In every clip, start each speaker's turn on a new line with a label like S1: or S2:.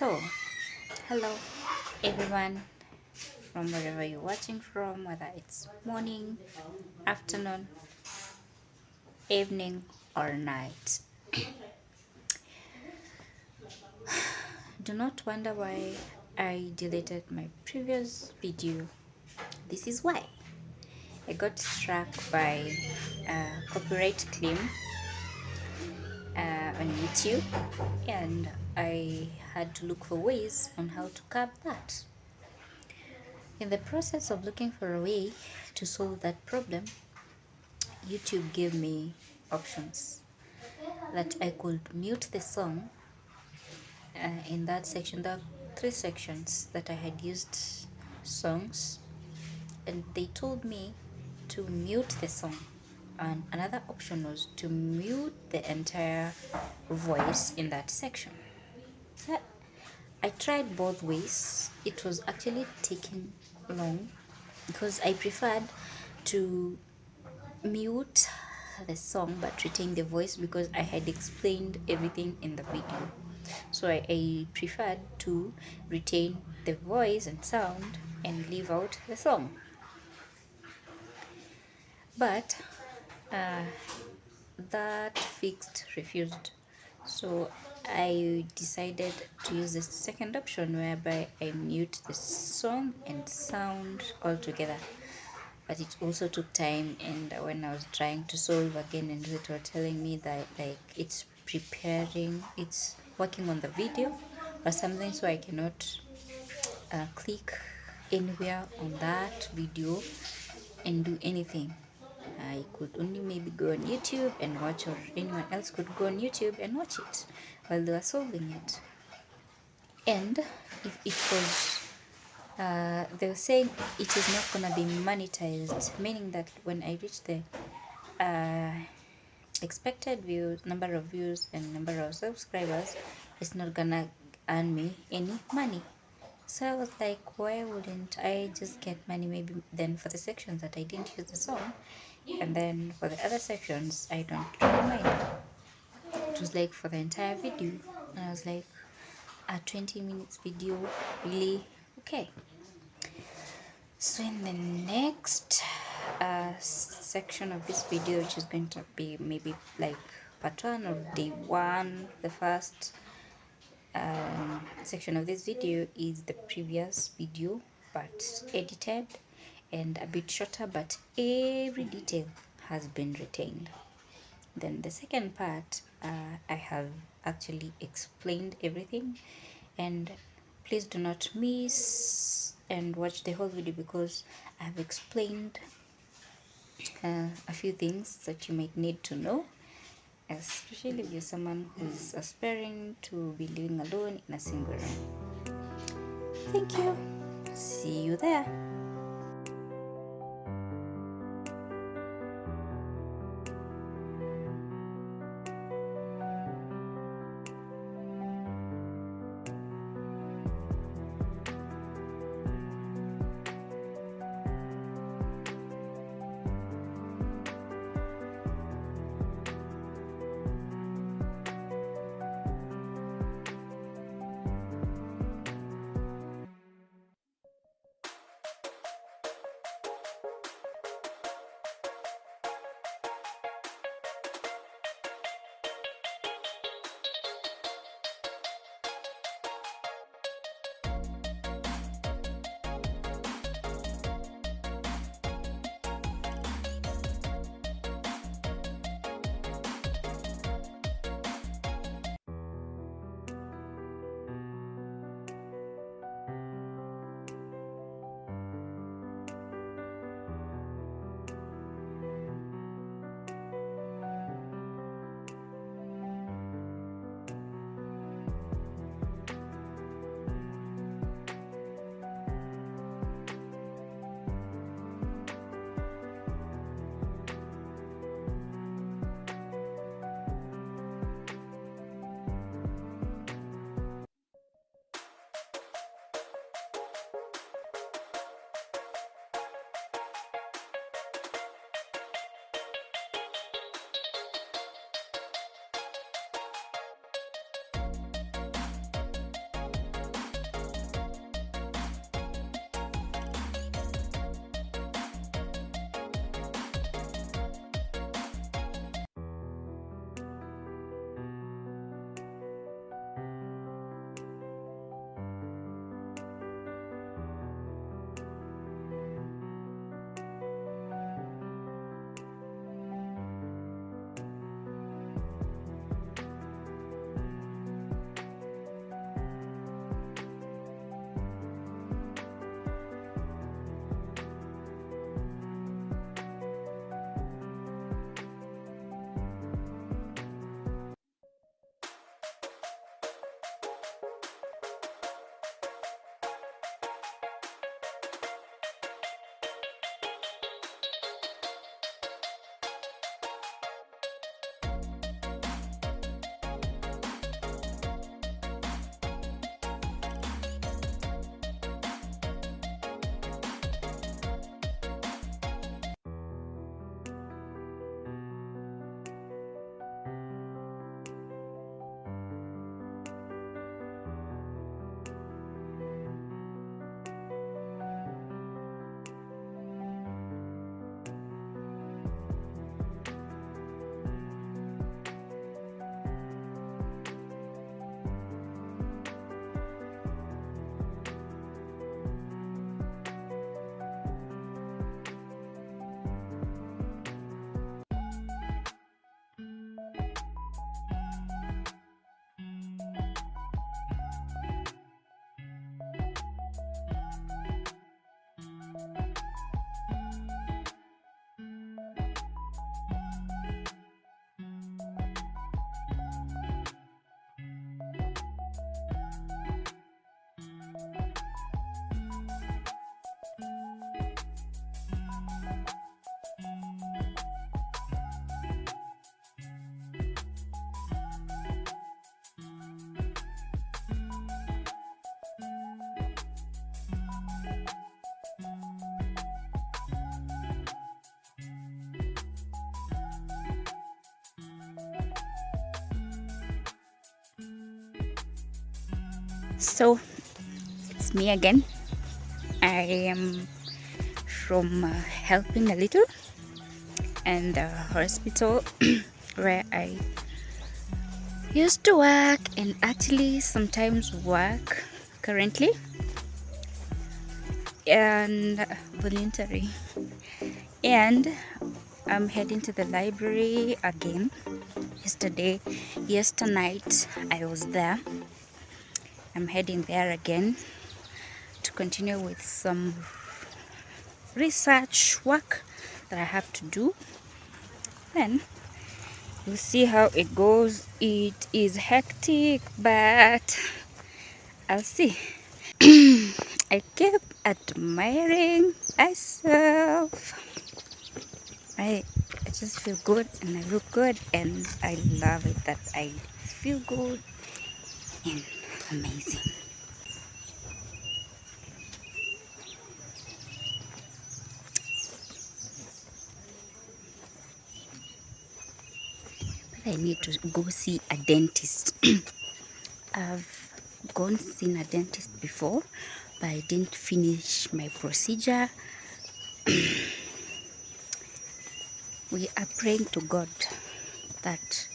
S1: So, hello everyone from wherever you're watching from, whether it's morning, afternoon, evening, or night. Do not wonder why I deleted my previous video. This is why. I got struck by a copyright claim on YouTube, and I had to look for ways on how to curb that. In the process of looking for a way to solve that problem, YouTube gave me options that I could mute the song. In that section, there are three sections that I had used songs, and they told me to mute the song. And another option was to mute the entire voice in that section. So I tried both ways. It was actually taking long because I preferred to mute the song but retain the voice because I had explained everything in the video. So I preferred to retain the voice and sound and leave out the song. But that fixed refused. So I decided to use the second option whereby I mute the song and sound altogether. But it also took time, and when I was trying to solve again and it were telling me that like it's working on the video or something, so I cannot click anywhere on that video and do anything. I could only maybe go on YouTube and watch, or anyone else could go on YouTube and watch it while they were solving it. And if it was they were saying it is not gonna be monetized, meaning that when I reach the expected views, number of views and number of subscribers, it's not gonna earn me any money. So I was like, why wouldn't I just get money maybe then for the sections that I didn't use the song, and then for the other sections I don't really mind. It was like for the entire video, and I was like, a 20 minutes video, really? Okay. So in the next section of this video, which is going to be maybe like part 1 of day 1, the first section of this video is the previous video but edited and a bit shorter, but every detail has been retained. Then the second part, I have actually explained everything, and please do not miss and watch the whole video because I have explained a few things that you might need to know, especially if you're someone who's aspiring to be living alone in a single room. Thank you. See you there. So it's me again. I am from helping a little and the hospital where I used to work and actually sometimes work currently, and voluntary. And I'm heading to the library again. Yesterday night I was there. I'm heading there again to continue with some research work that I have to do. Then we'll see how it goes. It is hectic, but I'll see. I kept admiring myself. I just feel good and I look good, and I love it that I feel good and amazing. But I need to go see a dentist. I've gone seen a dentist before, but I didn't finish my procedure. We are praying to God that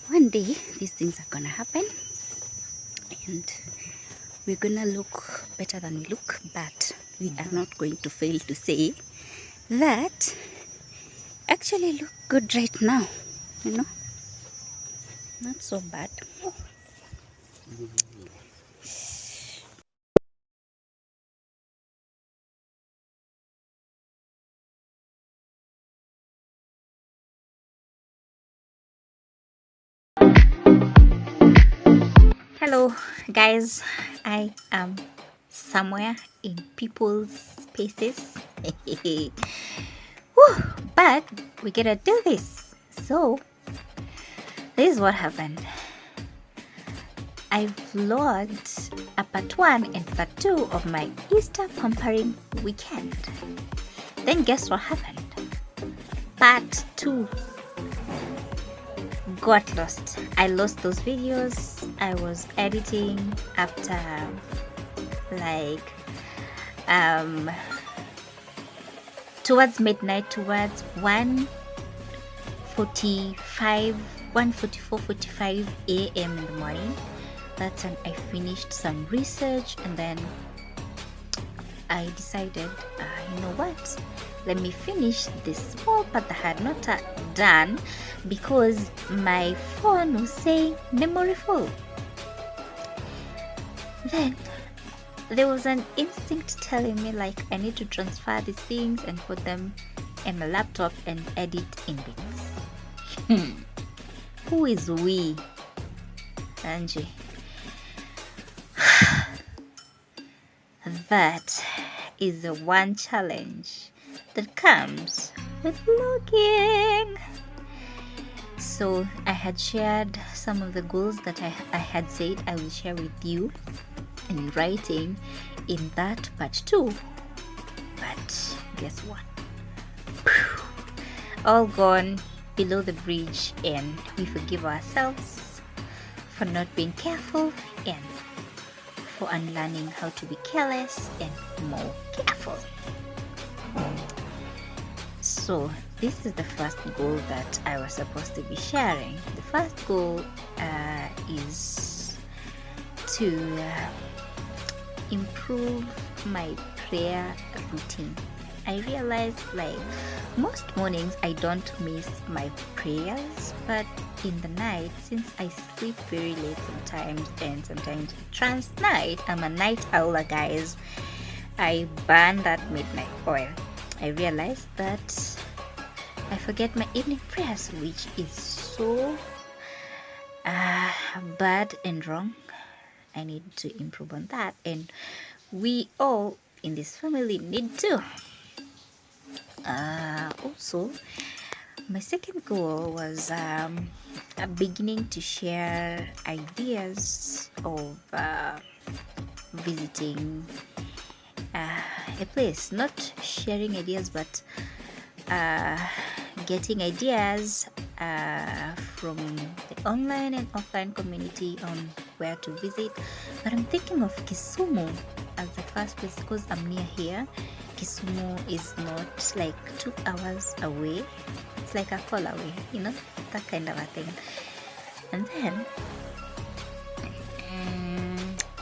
S1: one day these things are gonna happen and we're gonna look better than we look, but we are not going to fail to say that actually look good right now, you know, not so bad. Hello guys, I am somewhere in people's spaces. Whew, but we gotta do this. So this is what happened. I vlogged a part 1 and part 2 of my Easter pampering weekend. Then guess what happened? Part 2 got lost. I lost those videos. I was editing after like towards midnight, towards 1:44, 45 a.m. in the morning. That's when I finished some research, and then I decided, you know what, let me finish this small part that I had not done because my phone was saying memory full. Then there was an instinct telling me like I need to transfer these things and put them in my laptop and edit in bits. Who is we? Angie. That is the one challenge that comes with vlogging. So I had shared some of the goals that I had said I will share with you in writing in that part 2. But guess what? All gone below the bridge, and we forgive ourselves for not being careful and for unlearning how to be careless and more careful. So this is the first goal that I was supposed to be sharing. The first goal is to improve my prayer routine. I realized like most mornings I don't miss my prayers, but in the night, since I sleep very late sometimes and sometimes trans night, I'm a night owl guys, I burn that midnight oil. I realized that I forget my evening prayers, which is so bad and wrong. I need to improve on that, and we all in this family need to. Also, my second goal was beginning to share ideas of visiting a place. Not sharing ideas, but getting ideas from the online and offline community on where to visit, but I'm thinking of Kisumu as the first place because I'm near here. Kisumu is not like 2 hours away, it's like a call away, that kind of a thing. And then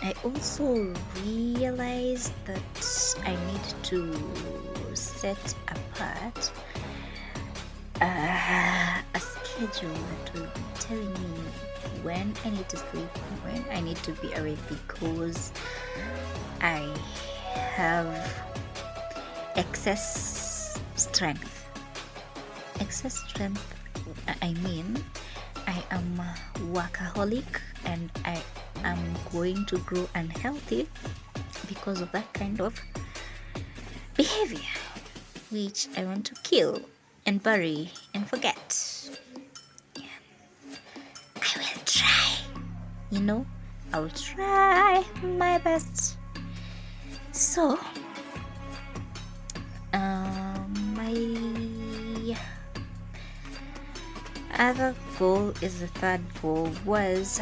S1: I also realized that I need to set apart a schedule that will be telling me when I need to sleep, when I need to be awake, because I have excess strength. I mean, I am a workaholic and I am going to grow unhealthy because of that kind of behavior, which I want to kill and bury and forget. I will try, I'll try my best. So my other goal is the third goal was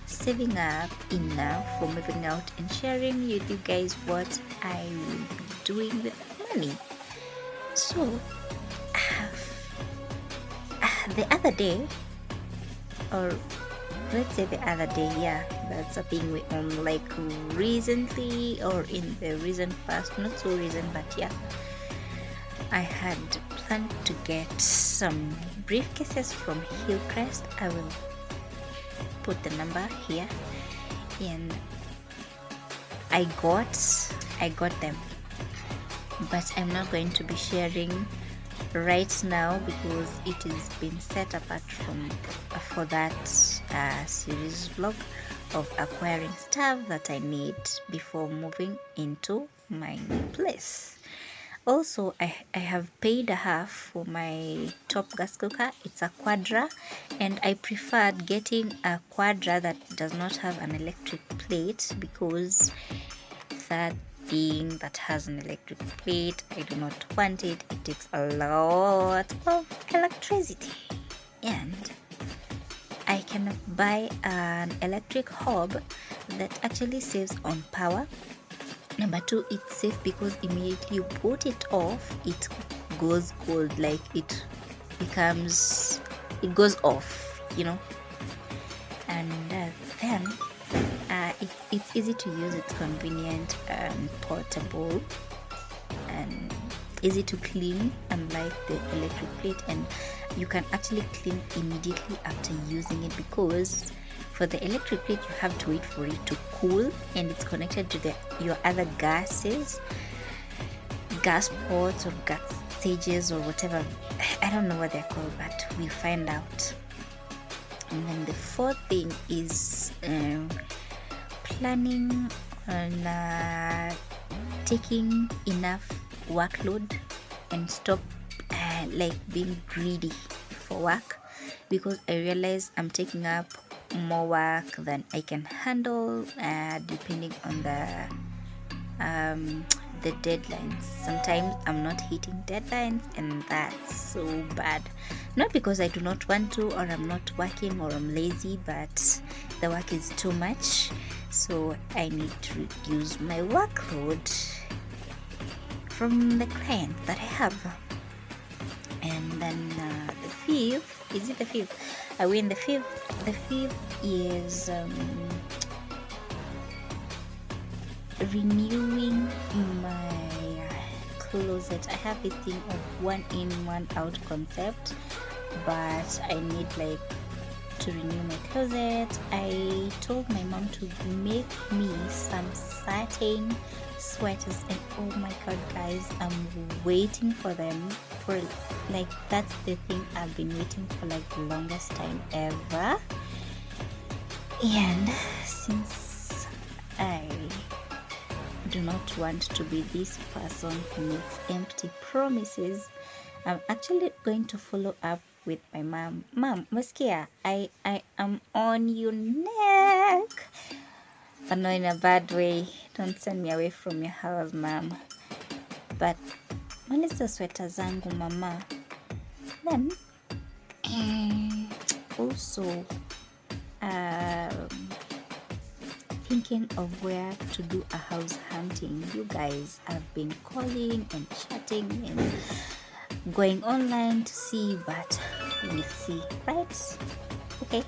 S1: saving up enough for moving out and sharing with you guys what I will be doing with money. So the other day, or let's say the other day, that's a thing we own, like recently or in the recent past, not so recent, but I had planned to get some briefcases from Hillcrest. I will put the number here, and I got them, but I'm not going to be sharing right now because it is been set apart for that series vlog of acquiring stuff that I need before moving into my new place. Also, I have paid a half for my top gas cooker. It's a Quadra, and I preferred getting a Quadra that does not have an electric plate because that thing that has an electric plate, I do not want it. It takes a lot of electricity, and I can buy an electric hob that actually saves on power. Number 2, it's safe because immediately you put it off, it goes cold, like it goes off, and then it's easy to use, it's convenient and portable and easy to clean, unlike the electric plate, and you can actually clean immediately after using it, because for the electric plate you have to wait for it to cool, and it's connected to your other gas ports or gas stages or whatever. I don't know what they're called, but we'll find out. And then the fourth thing is planning on taking enough workload and stop being greedy for work, because I realize I'm taking up more work than I can handle, depending on the deadlines. Sometimes I'm not hitting deadlines, and that's so bad. Not because I do not want to, or I'm not working, or I'm lazy, but the work is too much, so I need to reduce my workload from the client that I have. And then the fifth, is it the fifth? The fifth is renewing my closet. I have this thing of 1 in 1 out concept, but I need to renew my closet. I told my mom to make me some satin sweaters, and oh my god guys, I'm waiting for them for that's the thing I've been waiting for the longest time ever. And since I do not want to be this person who makes empty promises, I'm actually going to follow up with my mom. Mom, Muskia, I am on your neck. But not in a bad way. Don't send me away from your house, mom. But when is the sweater zangu, mama? Then also thinking of where to do a house hunting. You guys have been calling and chatting and going online to see, but we'll see, right? Okay.